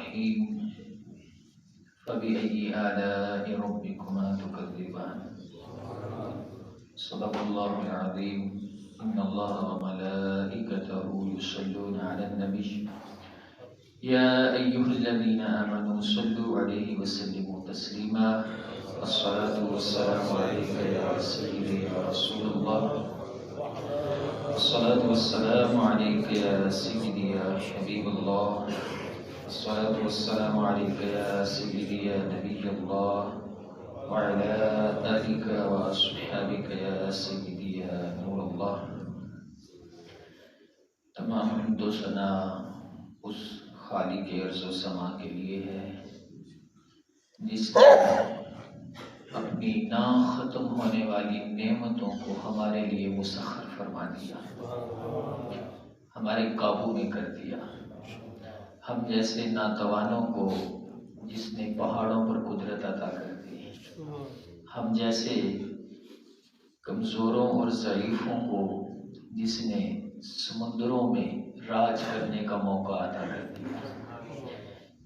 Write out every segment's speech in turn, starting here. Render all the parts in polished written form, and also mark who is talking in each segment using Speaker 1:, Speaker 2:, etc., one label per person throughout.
Speaker 1: الرحيم فبأي آلاء ربكما تكذبان صدق الله العظيم إن الله وملائكته يصلون على النبي يا أيها الذين آمنوا صلوا عليه وسلموا تسليما الصلاة والسلام عليك يا سيدي يا رسول الله الصلاة والسلام عليك يا سيدي يا حبيب الله الصلاة والسلام عليك يا سيدي يا نبي الله وعلى آلك وأصحابك يا سيدي يا نور الله. تمام حمد و ثنا اس خالق ارض و سما کے لیے ہے جس نے اپنی نا ختم ہونے والی نعمتوں کو ہمارے لیے مسخر فرما دیا، ہمارے قابو میں کر دیا. ہم جیسے ناتوانوں کو جس نے پہاڑوں پر قدرت عطا کر دی، ہم جیسے کمزوروں اور ضعیفوں کو جس نے سمندروں میں راج کرنے کا موقع عطا کر دیا.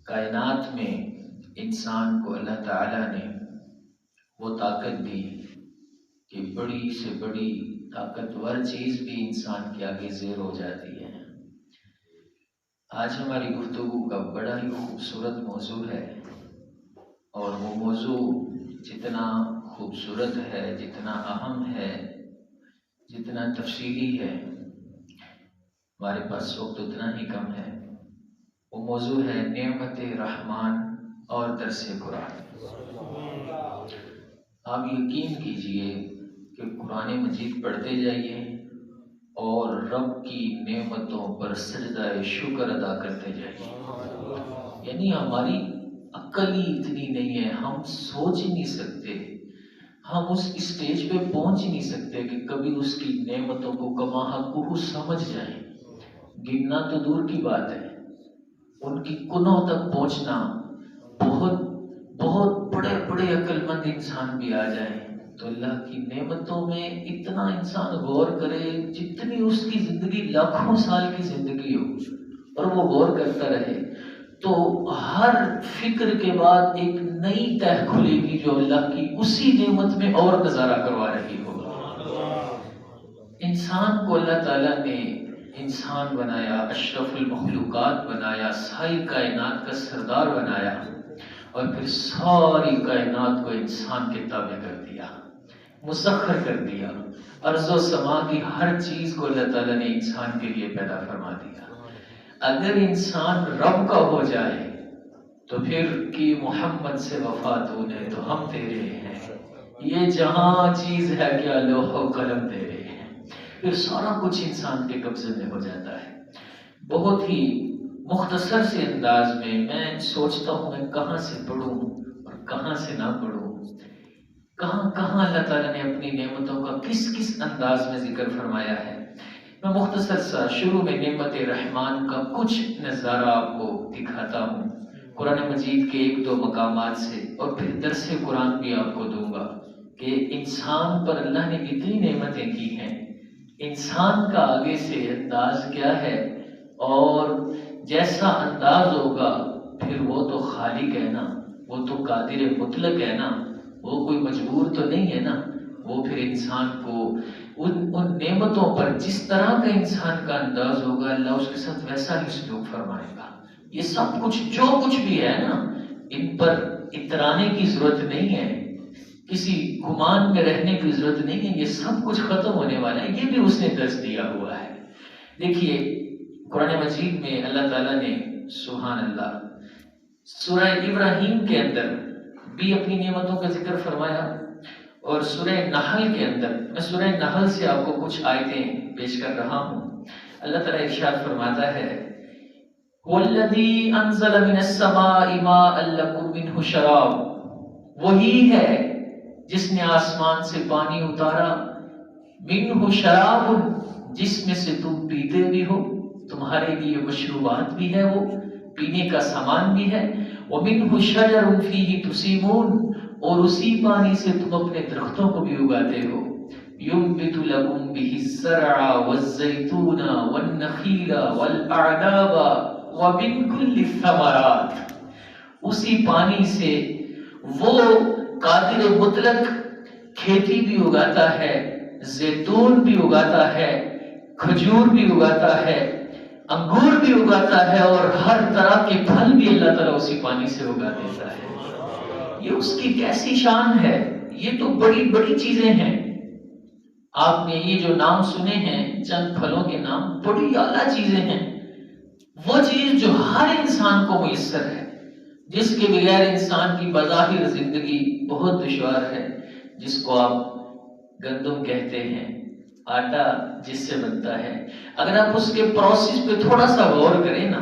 Speaker 1: کائنات میں انسان کو اللہ تعالیٰ نے وہ طاقت دی کہ بڑی سے بڑی طاقتور چیز بھی انسان کے آگے زیر ہو جاتی ہے. آج ہماری گفتگو کا بڑا ہی خوبصورت موضوع ہے، اور وہ موضوع جتنا خوبصورت ہے، جتنا اہم ہے، جتنا تفصیلی ہے، ہمارے پاس وقت اتنا ہی کم ہے. وہ موضوع ہے نعمت رحمان اور درس قرآن. آپ یقین کیجئے کہ قرآن مجید پڑھتے جائیے اور رب کی نعمتوں پر سجدہ شکر ادا کرتے جائیے. یعنی ہماری عقل ہی اتنی نہیں ہے، ہم سوچ ہی نہیں سکتے، ہم اس اسٹیج پہ پہنچ ہی نہیں سکتے کہ کبھی اس کی نعمتوں کو کما حقہ سمجھ جائیں. گننا تو دور کی بات ہے، ان کی کنوں تک پہنچنا بہت بہت بڑے بڑے عقل مند انسان بھی آ جائیں تو اللہ کی نعمتوں میں اتنا انسان غور کرے. جتنی اس کی زندگی لاکھوں سال کی زندگی ہو اور وہ غور کرتا رہے تو ہر فکر کے بعد ایک نئی تہ کھلے گی جو اللہ کی اسی نعمت میں اور نظارہ کروا رہی ہو. انسان کو اللہ تعالیٰ نے انسان بنایا، اشرف المخلوقات بنایا، ساری کائنات کا سردار بنایا، اور پھر ساری کائنات کو انسان کے تابع کر دیا، مسخر کر دیا. ارض و سما کی ہر چیز کو اللہ تعالیٰ نے انسان کے لیے پیدا فرما دیا. اگر انسان رب کا ہو جائے تو پھر کہ محمد سے وفا تو نے تو ہم تیرے ہیں، یہ جہاں چیز ہے کیا لوح و قلم تیرے ہیں. پھر سارا کچھ انسان کے قبضے میں ہو جاتا ہے. بہت ہی مختصر سے انداز میں سوچتا ہوں میں کہاں سے پڑھوں اور کہاں سے نہ پڑھوں، کہاں کہاں اللہ تعالیٰ نے اپنی نعمتوں کا کس کس انداز میں ذکر فرمایا ہے. میں مختصر سا شروع میں نعمت رحمان کا کچھ نظارہ آپ کو دکھاتا ہوں قرآن مجید کے ایک دو مقامات سے، اور پھر درس قرآن بھی آپ کو دوں گا کہ انسان پر اللہ نے اتنی نعمتیں کی ہیں، انسان کا آگے سے انداز کیا ہے، اور جیسا انداز ہوگا پھر وہ تو خالق ہے نا، وہ تو قادر مطلق ہے نا، وہ کوئی مجبور تو نہیں ہے نا. وہ پھر انسان کو ان نعمتوں پر جس طرح کا انسان کا انداز ہوگا اللہ اس کے ساتھ ویسا ہی سلوک فرمائے گا. یہ سب کچھ جو کچھ بھی ہے نا، ان پر اترانے کی ضرورت نہیں ہے، کسی گمان میں رہنے کی ضرورت نہیں ہے. یہ سب کچھ ختم ہونے والا ہے، یہ بھی اس نے درس دیا ہوا ہے. دیکھیے قرآن مجید میں اللہ تعالیٰ نے سبحان اللہ سورہ ابراہیم کے اندر بھی اپنی نعمتوں کا ذکر فرمایا، اور سورہ نحل کے اندر میں سورہ نحل سے آپ کو کچھ آیتیں پیش کر رہا ہوں. اللہ تعالیٰ ارشاد فرماتا ہے وَالَّذِي أَنزَلَ مِنَ السَّمَاءِ مَاءً لَكُم مِّنْهُ شَرَابٌ، وہی ہے جس نے آسمان سے پانی اتارا، مِّنْهُ شَرَابٌ جس میں سے تم پیتے بھی ہو، تمہارے لیے مشروبات بھی ہے، وہ پینے کا سامان بھی ہے. وَمِنْهُ شَجَرٌ فِيهِ تُسِيمُونَ اور اسی پانی سے تم اپنے درختوں کو بھی اگاتے ہو. ينبت لكم به الزرع والزيتون والنخيل والأعناب وَمِن كُلِّ الثَّمَرَاتِ، اسی پانی سے وہ قادر مطلق کھیتی بھی اگاتا ہے، زیتون بھی اگاتا ہے، کھجور بھی اگاتا ہے، انگور بھی اگاتا ہے، اور ہر طرح کے پھل بھی اللہ تعالیٰ اسی پانی سے اگا دیتا ہے۔ یہ اس کی کیسی شان ہے! یہ تو بڑی بڑی چیزیں ہیں۔ آپ نے یہ جو نام سنے ہیں چند پھلوں کے نام، بڑی اعلیٰ چیزیں ہیں۔ وہ چیز جو ہر انسان کو میسر ہے، جس کے بغیر انسان کی بظاہر زندگی بہت دشوار ہے، جس کو آپ گندم کہتے ہیں، آٹا جس سے بنتا ہے۔ اگر آپ اس کے پروسیس پہ تھوڑا سا غور کریں نا،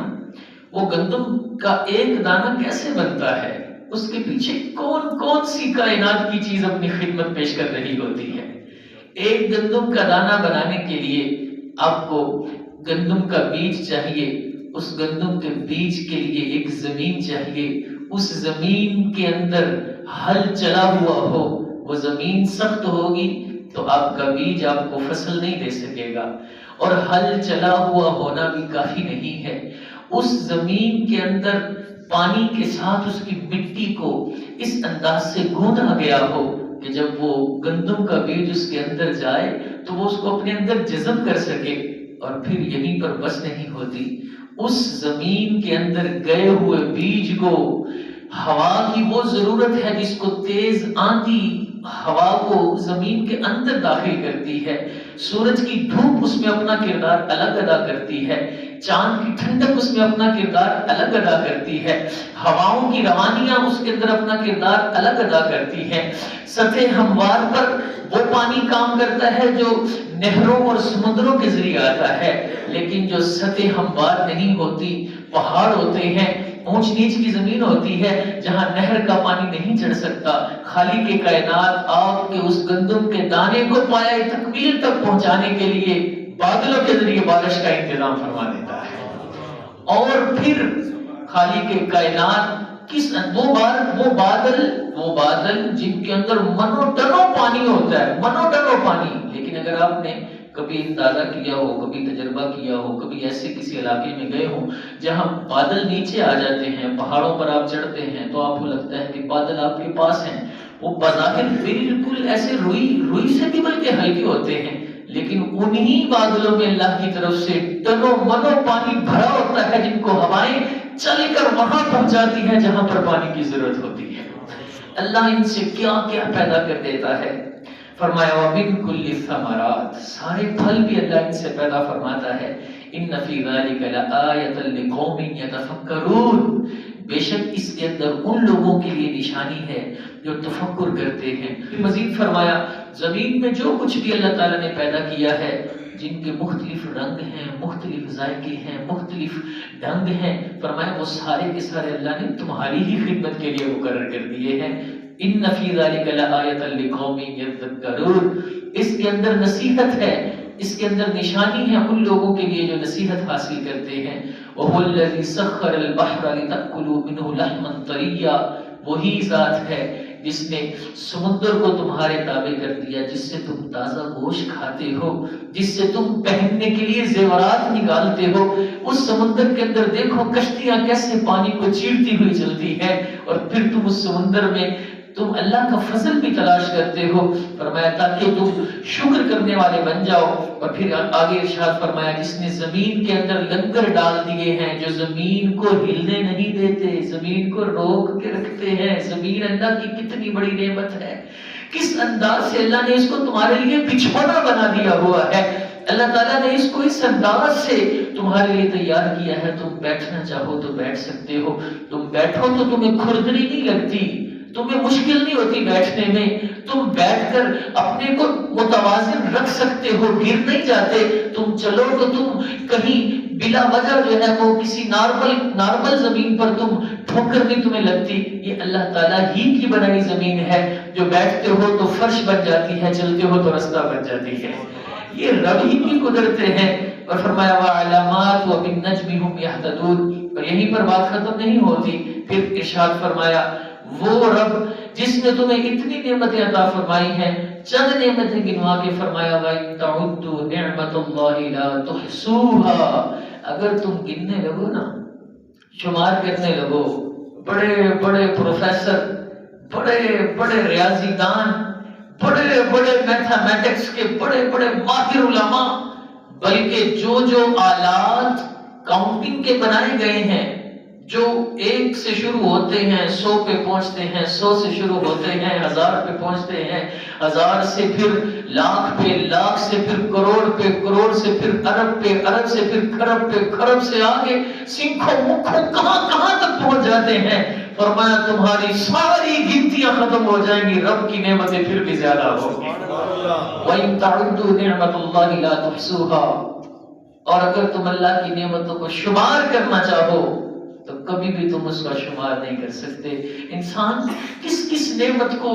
Speaker 1: وہ گندم کا ایک دانہ کیسے بنتا ہے، اس کے پیچھے کون کون سی کائنات کی چیز اپنی خدمت پیش کر رہی ہوتی ہے۔ ایک گندم کا دانہ بنانے کے لیے آپ کو گندم کا بیج چاہیے، اس گندم کے بیج کے لیے ایک زمین چاہیے، اس زمین کے اندر ہل چلا ہوا ہو، وہ زمین سخت ہوگی تو آپ کا بیج آپ کو فصل نہیں دے سکے گا، اور ہل چلا ہوا ہونا بھی کافی نہیں ہے۔ اس زمین کے اندر پانی کے ساتھ اس کی مٹی کو اس انداز سے گوندھا گیا ہو کہ جب وہ گندم کا بیج اس کے اندر جائے تو وہ اس کو اپنے اندر جذب کر سکے، اور پھر یہیں پر بس نہیں ہوتی، اس زمین کے اندر گئے ہوئے بیج کو ہوا کی وہ ضرورت ہے جس کو تیز آندھی ہوا کو زمین کے اندر داخل کرتی ہے، سورج کی دھوپ اس میں اپنا کردار الگ ادا کرتی ہے، چاند کی ٹھنڈک اس میں اپنا کردار الگ ادا کرتی ہے، ہواؤں کی روانیاں اس کے اندر اپنا کردار الگ ادا کرتی ہے۔ سطح ہموار پر وہ پانی کام کرتا ہے جو نہروں اور سمندروں کے ذریعے آتا ہے، لیکن جو سطح ہموار نہیں ہوتی، پہاڑ ہوتے ہیں، اونچ نیچ کی زمین ہوتی ہے جہاں نہر کا پانی نہیں چڑھ سکتا، خالق کے کائنات آپ کے اس گندم کے دانے کو پایہ تکمیل تک پہنچانے کے لیے بادلوں کے ذریعے بارش کا انتظام فرما دیتا ہے۔ اور پھر خالق کے کائنات وہ بادل جن کے اندر منو ٹنوں پانی ہوتا ہے، منو ٹنوں پانی، لیکن اگر آپ نے کبھی اندازہ کیا ہو، کبھی تجربہ کیا ہو، کبھی ایسے کسی علاقے میں گئے ہوں جہاں بادل نیچے آ جاتے ہیں، پہاڑوں پر آپ چڑھتے ہیں تو آپ کو لگتا ہے کہ بادل آپ کے پاس ہیں، وہ بظاہر بالکل ایسے روئی سے بھی بلکہ ہلکے ہوتے ہیں، لیکن انہی بادلوں میں اللہ کی طرف سے ٹنوں منوں پانی بھرا ہوتا ہے جن کو ہوائیں چل کر وہاں پہنچاتی ہیں جہاں پر پانی کی ضرورت ہوتی ہے۔ اللہ ان سے کیا کیا پیدا کر دیتا ہے۔ فرمایا وَمِن كُلِّ الثَّمَرَاتِ، سارے پھل بھی اللہ ان سے پیدا فرماتا ہے۔ إِنَّ فِي ذَلِكَ لَآيَةً لِقَوْمٍ يَتَفَكَّرُونَ، بے شک اس کے اندر ان لوگوں کے لیے نشانی ہے جو تفکر کرتے ہیں۔ مزید فرمایا زمین میں جو کچھ بھی اللہ تعالیٰ نے پیدا کیا ہے، جن کے مختلف رنگ ہیں، مختلف ذائقے ہیں، مختلف ڈھنگ ہیں، فرمایا وہ سارے کے سارے اللہ نے تمہاری ہی خدمت کے لیے مقرر کر دیے ہیں۔ ان فی ذلک لآیۃ لقوم یذکرون، اس کے اندر نصیحت ہے، اس کے اندر نشانی ہے ان لوگوں کے لیے جو نصیحت حاصل کرتے ہیں۔ وہو الذی سخر البحر لتأکلوا منہ لحما طریا، وہی ذات ہے جس نے سمندر کو تمہارے تابع کر دیا، جس سے تم تازہ گوشت کھاتے ہو، جس سے تم پہننے کے لیے زیورات نکالتے ہو۔ اس سمندر کے اندر دیکھو کشتیاں کیسے پانی کو چیرتی ہوئی چلتی ہے، اور پھر تم اس سمندر میں تم اللہ کا فضل بھی تلاش کرتے ہو، فرمایا تاکہ تم شکر کرنے والے بن جاؤ۔ اور پھر آگے ارشاد فرمایا جس نے زمین کے اندر لنگر ڈال دیے ہیں جو زمین کو ہلنے نہیں دیتے، زمین کو روک کے رکھتے ہیں۔ زمین اللہ کی کتنی بڑی نعمت ہے، کس انداز سے اللہ نے اس کو تمہارے لیے بچھونا بنا دیا ہوا ہے۔ اللہ تعالیٰ نے اس کو اس انداز سے تمہارے لیے تیار کیا ہے، تم بیٹھنا چاہو تو بیٹھ سکتے ہو، تم بیٹھو تو تمہیں کھردری نہیں لگتی، تمہیں مشکل نہیں ہوتی بیٹھنے میں، تم بیٹھ کر اپنے کو متوازن رکھ سکتے ہو، گر نہیں جاتے، تم چلو تو تم کہیں بلا وجہ جو ہے وہ کسی نارمل زمین پر تم ٹھوکر نہیں تمہیں لگتی۔ یہ اللہ تعالیٰ ہی کی بنائی زمین ہے جو بیٹھتے ہو تو فرش بن جاتی ہے، چلتے ہو تو رستہ بن جاتی ہے، یہ رب ہی کی قدرتیں ہیں۔ اور فرمایا وعلامات وبالنجم هم يهتدون، اور یہیں پر بات ختم نہیں ہوتی، پھر ارشاد فرمایا وہ رب جس نے تمہیں اتنی نعمتیں عطا فرمائی ہیں، چند نعمتیں گنوا کے فرمایا وَإِن تَعُدُّوا نِعْمَةَ اللَّهِ لَا تُحْصُوهَا، اگر تم گننے لگو نا شمار کرنے لگو، بڑے بڑے پروفیسر، بڑے بڑے ریاضی دان، بڑے بڑے میتھمیٹکس کے بڑے بڑے ماہر علماء، بلکہ جو جو آلات کاؤنٹنگ کے بنائے گئے ہیں، جو 1 سے شروع ہوتے ہیں 100 پہ پہنچتے ہیں، 100 سے شروع ہوتے ہیں 1000 پہ پہنچتے ہیں، 1000 سے پھر لاکھ پہ، لاکھ سے پھر کروڑ پہ، کروڑ سے پھر ارب پہ، ارب سے پھر کھرب پہ، کھرب سے آگے سینکھوں مکھوں کہاں کہاں تک پہنچ جاتے ہیں۔ فرمایا تمہاری ساری گنتیاں ختم ہو جائیں گی، رب کی نعمتیں پھر بھی زیادہ ہوگی۔ وَإِن تَعُدُّوا نِعْمَةَ اللَّهِ لَا تُحْصُوهَا، اور اگر تم اللہ کی نعمتوں کو شمار کرنا چاہو تو کبھی بھی تم اس کا شمار نہیں کر سکتے۔ انسان کس کس نعمت کو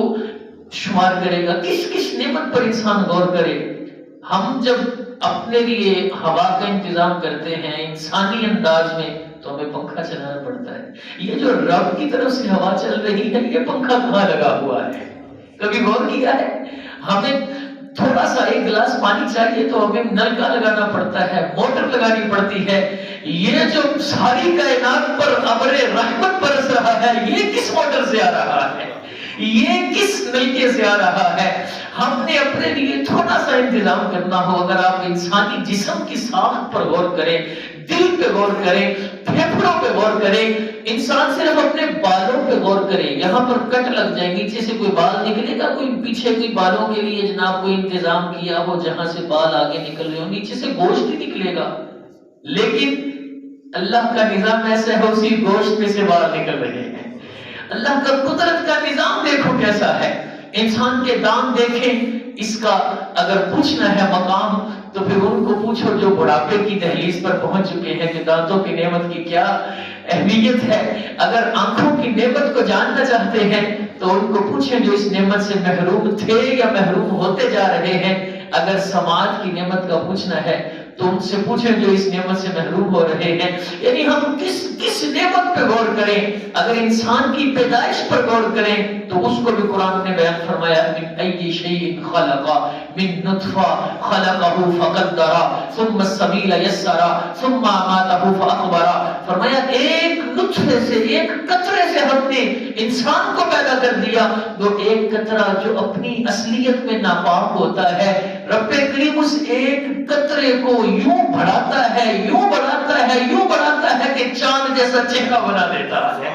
Speaker 1: شمار کرے گا، کس کس نعمت پر انسان غور کرے۔ ہم جب اپنے لیے ہوا کا انتظام کرتے ہیں انسانی انداز میں تو ہمیں پنکھا چلانا پڑتا ہے۔ یہ جو رب کی طرف سے ہوا چل رہی ہے، یہ پنکھا کہاں لگا ہوا ہے؟ کبھی غور کیا ہے؟ ہمیں تھوڑا سا 1 گلاس پانی چاہیے تو ہمیں نل کا لگانا پڑتا ہے، موٹر لگانی پڑتی ہے۔ یہ جو ساری کائنات پر ابر رحمت برس رہا ہے، یہ کس موٹر سے آ رہا ہے؟ یہ کس نلکے سے آ رہا ہے؟ ہم نے اپنے لیے تھوڑا سا انتظام کرنا ہو۔ اگر آپ انسانی جسم کی ساخت پر غور کریں، دل پہ غور کریں، پھیپھڑوں پہ غور کریں، انسان صرف اپنے بالوں پہ غور کریں، یہاں پر کٹ لگ جائیں گے، نیچے سے کوئی بال نکلے گا، کوئی پیچھے کوئی بالوں کے لیے جناب کوئی انتظام کیا ہو جہاں سے بال آگے نکل رہے ہو، نیچے سے گوشت ہی نکلے گا۔ لیکن اللہ کا نظام ایسا ہے، اسی گوشت میں سے بال نکل رہے ہیں۔ اللہ کا قدرت کا نظام دیکھو کیسا ہے۔ انسان کے دانت دیکھیں، اس کا اگر پوچھنا ہے مقام تو پھر ان کو پوچھو جو بڑھاپے کی دہلیز پر پہنچ چکے ہیں کہ دانتوں کی نعمت کی کیا اہمیت ہے۔ اگر آنکھوں کی نعمت کو جاننا چاہتے ہیں تو ان کو پوچھیں جو اس نعمت سے محروم تھے یا محروم ہوتے جا رہے ہیں۔ اگر سماعت کی نعمت کا پوچھنا ہے تو ان سے پوچھیں جو اس نعمت سے محروم ہو رہے ہیں۔ یعنی ہم کس نعمت پہ غور کریں؟ اگر انسان کی پیدائش پر غور کریں تو اس کو بھی قرآن نے بیان فرمایا، من ای شیء خلق، من نطفہ خلقہ فقدر ثم السبیل یسر ثم اماتہ فاقبر۔ فرمایا ایک نطفے سے، ایک قطرے سے ہم نے انسان کو پیدا کر دیا۔ وہ ایک قطرہ جو اپنی اصلیت میں ناپاک ہوتا ہے، رب کریم اس ایک قطرے کو یوں بڑھاتا ہے، یوں بڑھاتا ہے، یوں بڑھاتا ہے کہ چاند جیسا چہرہ بنا دیتا ہے،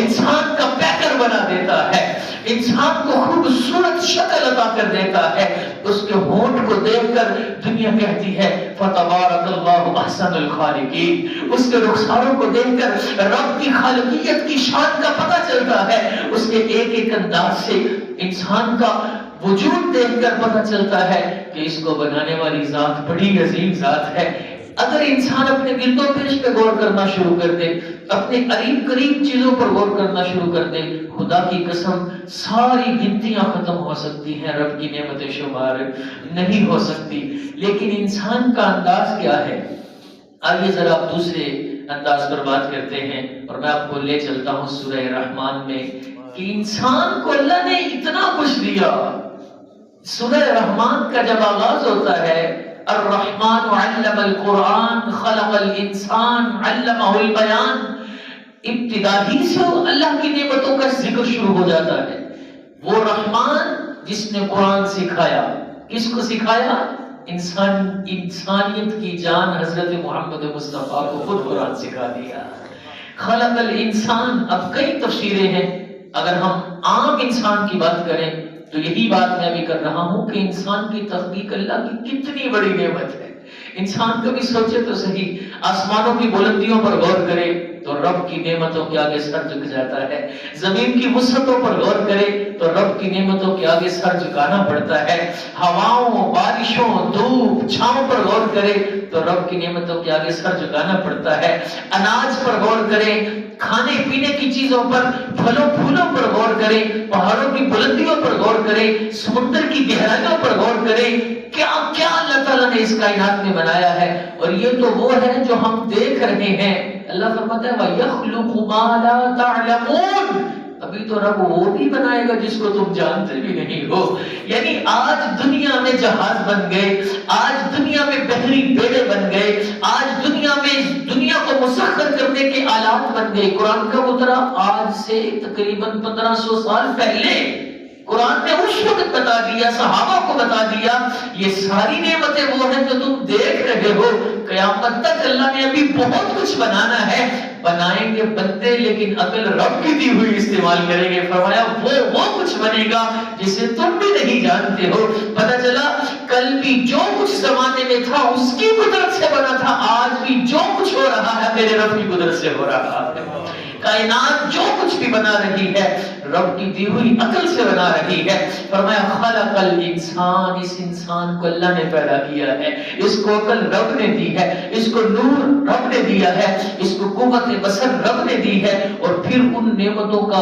Speaker 1: انسان کا پیکر بنا دیتا ہے، انسان کو خوبصورت شکل عطا کر دیتا ہے۔ اس کے ہونٹ کو دیکھ کر دنیا کہتی ہے فتبارک اللہ احسن الخالقین۔ اس کے رخساروں کو دیکھ کر رب کی خالقیت کی شان کا پتہ چلتا ہے۔ اس کے ایک ایک انداز سے انسان کا وجود دیکھ کر پتہ چلتا ہے کہ اس کو بنانے والی ذات بڑی عظیم ذات ہے۔ اگر انسان اپنے گرد و پیش پہ غور کرنا شروع کر دے، اپنے قریب قریب چیزوں پر غور کرنا شروع کر دے، خدا کی قسم ساری گنتیاں ختم ہو سکتی ہیں، رب کی نعمتیں شمار نہیں ہو سکتی۔ لیکن انسان کا انداز کیا ہے؟ آئیے ذرا آپ دوسرے انداز پر بات کرتے ہیں، اور میں آپ کو لے چلتا ہوں سورہ رحمان میں کہ انسان کو اللہ نے اتنا کچھ دیا۔ سورہ رحمان کا جب آغاز ہوتا ہے الرحمن علم القرآن خلق الانسان علمہ البیان، ابتدا ہی سے اللہ کی نعمتوں کا ذکر شروع ہو جاتا ہے۔ وہ رحمان جس نے قرآن سکھایا، کس کو سکھایا؟ انسانیت کی جان حضرت محمد مصطفیٰ کو خود قرآن سکھا دیا۔ خلق الانسان، اب کئی تفسیریں ہیں، اگر ہم عام انسان کی بات کریں تو یہی بات میں ابھی کر رہا ہوں کہ انسان کی تخلیق اللہ کی کتنی بڑی نعمت ہے۔ انسان کبھی سوچے تو صحیح، آسمانوں کی بلندیوں پر غور کرے تو رب کی نعمتوں کے آگے سر جھک جاتا ہے، زمین کی وسعتوں پر غور کرے تو رب کی نعمتوں کے آگے سر جھکانا پڑتا ہے، ہواؤں، بارشوں، دھوپ، چھاؤں پر غور کرے تو رب کی نعمتوں کے آگے سر جھکانا پڑتا ہے، اناج پر غور کرے، کھانے پینے کی چیزوں پر، پھلوں پھولوں پر غور کرے، پہاڑوں کی بلندیوں پر غور کرے، سمندر کی گہرائیوں پر غور کرے، کیا کیا اللہ تعالیٰ نے اس کائنات میں بنایا ہے۔ اور یہ تو وہ ہے جو ہم دیکھ رہے ہیں۔ اللہ فرماتا ہے وَيَخْلُقُ مَا لَا تَعْلَمُونَ، اب کبھی تو رب وہ بھی بنائے گا جس کو تم جانتے بھی نہیں ہو. یعنی آج دنیا میں جہاز بن گئے، آج دنیا میں بحری بیڑے بن گئے، آج دنیا میں دنیا کو مسخر کرنے کے آلات بن گئے. قرآن کا اترا آج سے تقریباً 1500 سال پہلے. قرآن نے اس وقت بتا دیا، صحابہ کو بتا دیا یہ ساری نعمتیں وہ ہیں جو تم دیکھ رہے ہو. قیامت تک اللہ نے ابھی بہت کچھ بنانا ہے. بنائیں گے بندے لیکن عقل رب کی دی ہوئی استعمال کریں گے. فرمایا وہ کچھ بنے گا جسے تم بھی نہیں جانتے ہو. پتہ چلا کل بھی جو کچھ زمانے میں تھا اس کی قدرت سے بنا تھا، آج بھی جو کچھ ہو رہا ہے میرے رب کی قدرت سے ہو رہا ہے. کائنات جو کچھ بھی بنا رہی ہے رب کی دی ہوئی عقل سے بنا رہی ہے. فرمایا خلق الانسان، اس انسان کو اللہ نے پیدا کیا ہے، اس کو عقل رب نے دی ہے، اس کو نور رب نے دیا ہے، اس کو قوت بصر رب نے دی ہے. اور پھر ان نعمتوں کا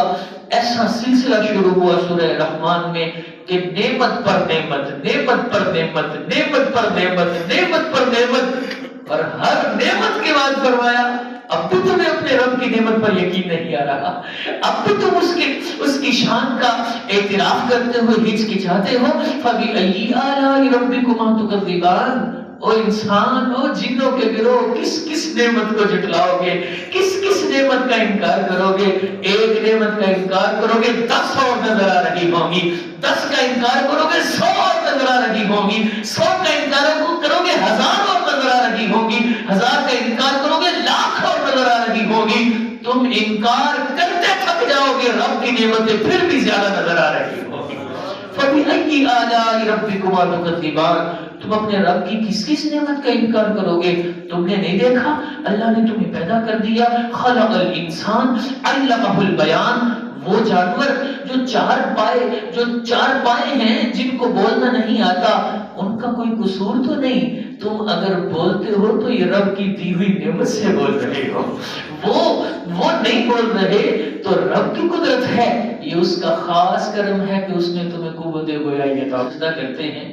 Speaker 1: ایسا سلسلہ شروع ہوا سورہ رحمان میں کہ نعمت پر نعمت، نعمت پر نعمت، نعمت پر نعمت، نعمت پر نعمت. اور ہر نعمت کے بعد فرمایا اب بھی تمہیں اپنے رب کی نعمت پر یقین نہیں آ رہا، اب بھی تم اس کی شان کا اعتراف کرتے ہوئے ہچکچاتے ہو. فَبِأَيِّ آلَاءِ رَبِّكُمَا تُكَذِّبَانِ. او انسان، او جنوں کے گروہ، کس نعمت کو جھٹلاؤ گے، کس نعمت کا انکار کرو گے؟ ایک نعمت کا انکار کرو گے 10 اور نظر آ رہی ہوں گی، 10 کا انکار کرو گے 100 اور نظر آ رہی ہوں گی، 100 کا انکار کرو گے 1000 اور نظر آ رہی ہوں گی، 1000 کا انکار کرو گے 1,00,000 اور نظر آ رہی ہوگی. تم انکار کرتے تھک جاؤ گے، رب کی نعمتیں پھر بھی زیادہ نظر آ رہی ہوگی. فَبِأَيِّ آلَاءِ رَبِّكُمَا تُكَذِّبَانِ. تم اپنے رب کی کس نعمت کا انکار کرو گے؟ تم نے نہیں دیکھا اللہ نے تمہیں پیدا کر دیا. خلق الانسان علمہ البیان. وہ جانور جو چار پائے ہیں جن کو بولنا نہیں آتا، ان کا کوئی قصور تو نہیں. تم اگر بولتے ہو تو یہ رب کی دی ہوئی نعمت سے بول رہے ہو. وہ نہیں بول رہے تو رب کی قدرت ہے، یہ اس کا خاص کرم ہے کہ اس نے تمہیں قوت گویائی عطا کرتے ہیں.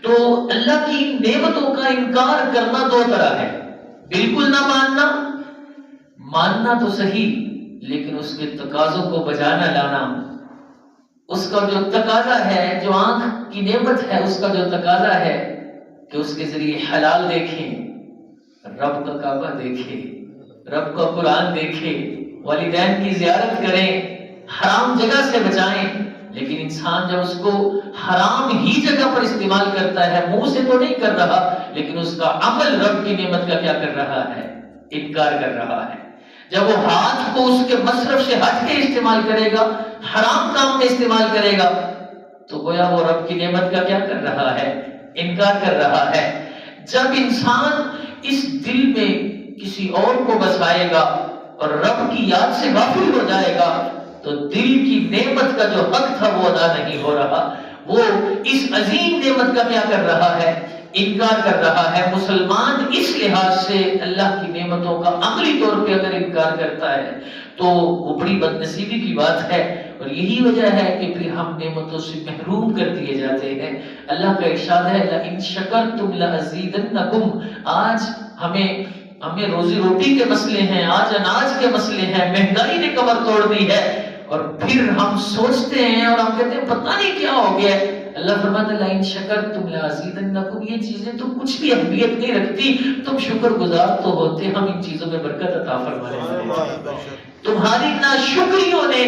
Speaker 1: تو اللہ کی نعمتوں کا انکار کرنا 2 طرح ہے. بالکل نہ ماننا تو صحیح، لیکن اس کے تقاضوں کو بجانا لانا. اس کا جو تقاضا ہے، جو آنکھ کی نعمت ہے، اس کا جو تقاضا ہے کہ اس کے ذریعے حلال دیکھیں، رب کا کعبہ دیکھیں، رب کا قرآن دیکھیں، والدین کی زیارت کریں، حرام جگہ سے بچائیں. لیکن انسان جب اس کو حرام ہی جگہ پر استعمال کرتا ہے، منہ سے تو نہیں کر رہا لیکن اس کا عمل رب کی نعمت کا کیا کر رہا ہے؟ انکار کر رہا ہے. جب وہ ہاتھ کو اس کے مصرف سے ہٹ کے استعمال کرے گا، حرام کام میں استعمال کرے گا، تو گویا وہ رب کی نعمت کا کیا کر رہا ہے؟ انکار کر رہا ہے. جب انسان اس دل میں کسی اور کو بسائے گا اور رب کی یاد سے غافل ہو جائے گا تو دل کی نعمت کا جو حق تھا وہ ادا نہیں ہو رہا. وہ اس عظیم نعمت کا کیا کر رہا ہے؟ انکار کر رہا ہے. مسلمان اس لحاظ سے اللہ کی نعمتوں کا عملی طور پہ اگر انکار کرتا ہے تو وہ بڑی بد نصیبی کی بات ہے. اور یہی وجہ ہے کہ پھر ہم نعمتوں سے محروم کر دیے جاتے ہیں. اللہ کا ارشاد ہے لَإِن شَكَرْتُمْ لَأَزِيدَنَّكُمْ. آج ہمیں روزی روٹی کے مسئلے ہیں، آج اناج کے مسئلے ہیں، مہنگائی نے کمر توڑ دی ہے، اور پھر ہم سوچتے ہیں اور ہم کہتے ہیں پتہ نہیں کیا ہو گیا ہے. اللہ فرماتا ہے لَإِن شَكَرْتُمْ لَأَزِيدَنَّكُمْ. یہ چیزیں تو کچھ بھی اہمیت نہیں رکھتی، تم شکر گزار تو ہوتے، ہم ان چیزوں میں برکت عطا فرمانے والے. تمہاری ناشکریوں نے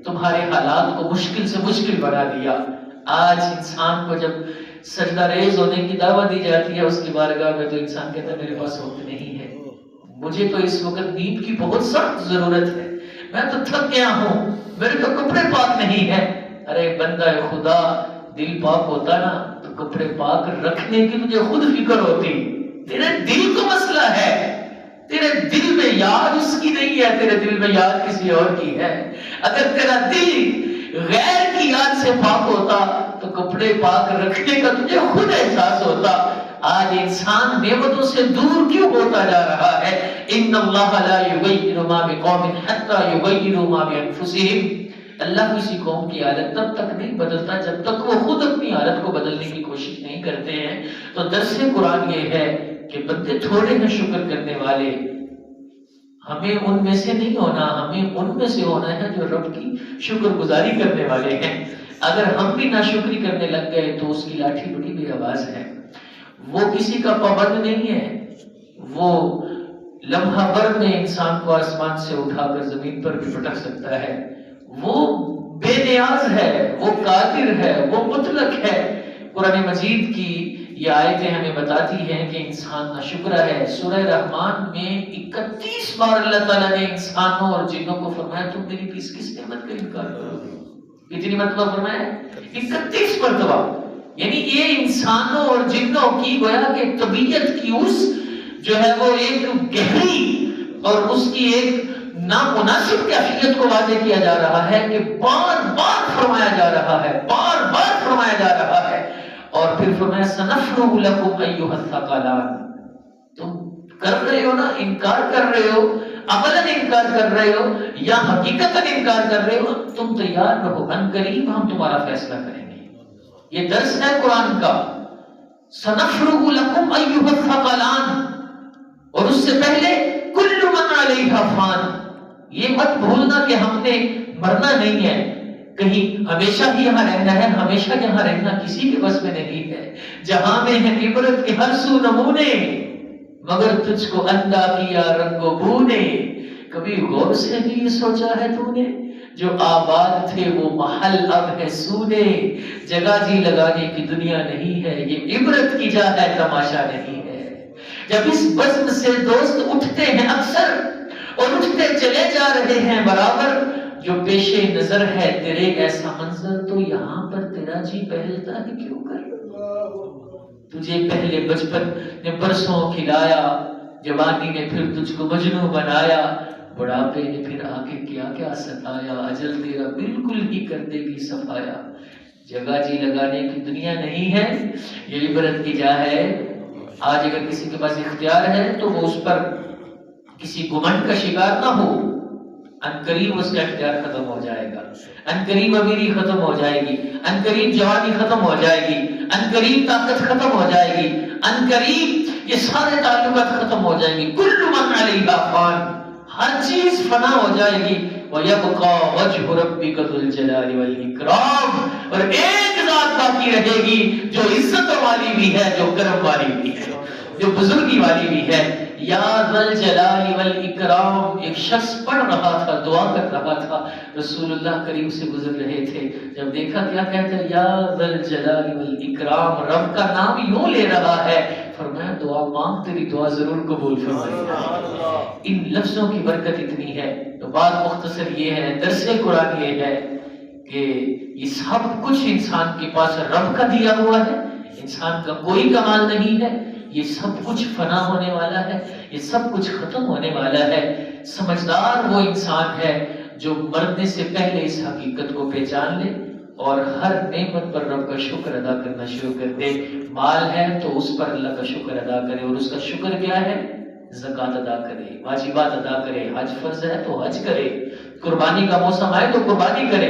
Speaker 1: تمہارے حالات کو مشکل سے مشکل بنا دیا. آج انسان کو جب سجدہ ریز ہونے کی دعوت دی جاتی ہے اس کی بارگاہ میں تو انسان کہتا ہے میرے پاس وقت نہیں ہے، مجھے تو اس وقت نیند کی بہت سخت ضرورت ہے، میں تو تھک گیا ہوں، میرے تو کپڑے پاک نہیں ہیں. ارے بندہ خدا، دل پاک ہوتا نا تو کپڑے پاک رکھنے کی تجھے خود فکر ہوتی. تیرے دل کو مسئلہ ہے، تیرے دل میں یاد اس کی نہیں ہے، تیرے دل میں یاد کسی اور کی ہے. اگر تیرا دل غیر کی یاد سے پاک ہوتا تو کپڑے پاک رکھنے کا تجھے خود احساس ہوتا. آج انسان نعمتوں سے دور کیوں ہوتا جا رہا ہے؟ ان اللہ لا یغیر ما بقوم حتی یغیروا ما بانفسہم. اللہ کسی قوم کی حالت تب تک نہیں بدلتا جب تک وہ خود اپنی حالت کو بدلنے کی کوشش نہیں کرتے ہیں. تو درس قرآن یہ ہے کہ بندے تھوڑے ہیں شکر کرنے والے، ہمیں ان میں سے نہیں ہونا، ہمیں ان میں سے ہونا ہے جو رب کی شکر گزاری کرنے والے ہیں۔ اگر ہم بھی ناشکری کرنے لگ گئے تو اس کی لاٹھی بڑی بے آواز ہے۔ وہ کسی کا پابند نہیں ہے، وہ لمحہ بھر میں انسان کو آسمان سے اٹھا کر زمین پر بھی پٹک سکتا ہے۔ وہ بے نیاز ہے، وہ قادر ہے، وہ مطلق ہے۔ قرآن مجید کی یہ آیتیں ہمیں بتاتی ہیں کہ انسان ناشکرا ہے۔ سورہ رحمان میں 31 بار اللہ تعالیٰ نے انسانوں اور جنوں کو فرمایا تم میری کس نعمت کا انکار کرو گے۔ کتنی مرتبہ فرمایا؟ 31 مرتبہ۔ یعنی یہ انسانوں اور جنوں کی گویا کہ طبیعت کی اس جو ہے وہ ایک گہری اور اس کی ایک نامناسب کیفیت کو واضح کیا جا رہا ہے کہ بار بار فرمایا جا رہا ہے، بار بار فرمایا جا رہا ہے۔ اور پھر فرمایا سنفرغ لکم ایھا الثقلان، تم کر رہے ہو نا، انکار کر رہے ہو، عملاً انکار کر رہے ہو یا حقیقتاً انکار کر رہے ہو، تم تیار رہو، ان قریب ہم تمہارا فیصلہ کریں گے۔ یہ درس ہے قرآن کا، سنفرغ لکم ایھا الثقلان، اور اس سے پہلے کل من علیہا فان، یہ مت بھولنا کہ ہم نے مرنا نہیں ہے، کہیں ہمیشہ ہی یہاں رہنا ہے، ہمیشہ یہاں رہنا کسی کے بس میں نہیں ہے۔ جہاں میں ہے عبرت کے ہر سو نمونے، مگر تجھ کو اندھا کیا رنگ و بو نے، کبھی غور سے بھی یہ سوچا ہے تو نے، جو آباد تھے وہ محل اب ہے سونے، جگہ جی لگانے کی دنیا نہیں ہے، یہ عبرت کی جا ہے تماشا نہیں ہے۔ جب اس بزم سے دوست اٹھتے ہیں اکثر اور اٹھتے چلے جا رہے ہیں برابر، جو پیش نظر ہے تیرے ایسا منظر، تو یہاں پر تیرا جی پہلتا ہے کیوں کر؟ تجھے پہلے بچپن نے برسوں کھلایا، جوانی نے پھر تجھ کو مجنوں بنایا، بڑھاپے نے پھر آ کے کیا کیا ستایا، اجل تیرا بالکل ہی کر دے گی صفایا۔ جگہ جی لگانے کی دنیا نہیں ہے، یہ عبرت کی جا ہے۔ آج اگر کسی کے پاس اختیار ہے تو وہ اس پر کسی گھمنڈ کا شکار نہ ہو، انقریب اس کا اختیار ختم ہو جائے گا، انقریب امیری ختم ہو جائے گی، انقریب جوانی ختم ہو جائے گی، انقریب طاقت ختم ہو جائے گی، انقریب یہ سارے تعلقات ختم ہو جائیں گی۔ کل من علیہا فان، ہر چیز فنا ہو جائے گی۔ وَيَبْقَى وَجْهُ رَبِّكَ ذُو الْجَلَالِ وَالْإِكْرَامِ، اور ایک ذات باقی رہے گی جو عزت والی بھی ہے، جو کرم والی بھی ہے، جو بزرگی والی بھی ہے۔ یا ذا الجلال والاکرام، ایک شخص پڑھ رہا تھا، دعا کر رہا تھا، رسول اللہ کریم سے گزر رہے تھے، جب دیکھا کیا کہتا ہے، یا ذا الجلال والاکرام، رب کا نام یوں لے رہا ہے، فرمایا دعا مانگ، تیری دعا ضرور قبول فرمائے گا۔ ان لفظوں کی برکت اتنی ہے۔ تو بات مختصر یہ ہے، درس قرآن یہ ہے کہ یہ سب کچھ انسان کے پاس رب کا دیا ہوا ہے، انسان کا کوئی کمال نہیں ہے، یہ سب کچھ فنا ہونے والا ہے، یہ سب کچھ ختم ہونے والا ہے۔ سمجھدار وہ انسان ہے جو مرنے سے پہلے اس حقیقت کو پہچان لے اور ہر نعمت پر رب کا شکر ادا کرنا شروع کر دے۔ مال ہے تو اس پر اللہ کا شکر ادا کرے، اور اس کا شکر کیا ہے؟ زکوٰۃ ادا کرے، واجبات ادا کرے، حج فرض ہے تو حج کرے، قربانی کا موسم آئے تو قربانی کرے،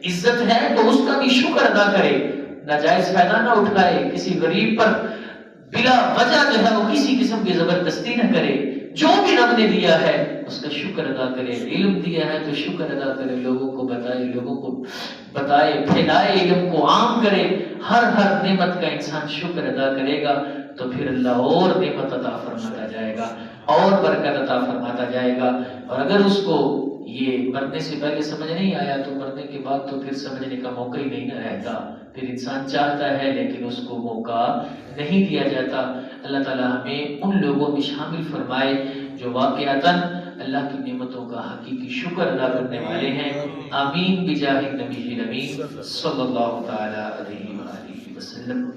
Speaker 1: عزت ہے تو اس کا بھی شکر ادا کرے، ناجائز فائدہ نہ اٹھائے، کسی غریب پر بلا وجہ جو ہے وہ کسی قسم کی زبردستی نہ کرے، جو بھی رب نے دیا ہے اس کا شکر ادا کرے، علم دیا ہے تو شکر ادا کرے، لوگوں کو بتائے پھیلائے، علم کو عام کرے، ہر نعمت کا انسان شکر ادا کرے گا تو پھر اللہ اور نعمت عطا فرماتا جائے گا، اور برکت عطا فرماتا جائے گا۔ اور اگر اس کو یہ مرنے سے پہلے سمجھ نہیں آیا تو مرنے کے بعد تو پھر سمجھنے کا موقع ہی نہیں نہ رہتا، پھر انسان چاہتا ہے لیکن اس کو موقع نہیں دیا جاتا۔ اللہ تعالیٰ ہمیں ان لوگوں میں شامل فرمائے جو واقعتاً اللہ کی نعمتوں کا حقیقی شکر ادا کرنے والے ہیں۔ آمین بجاہ النبی الامین صلی اللہ تعالی علیہ وآلہ وسلم۔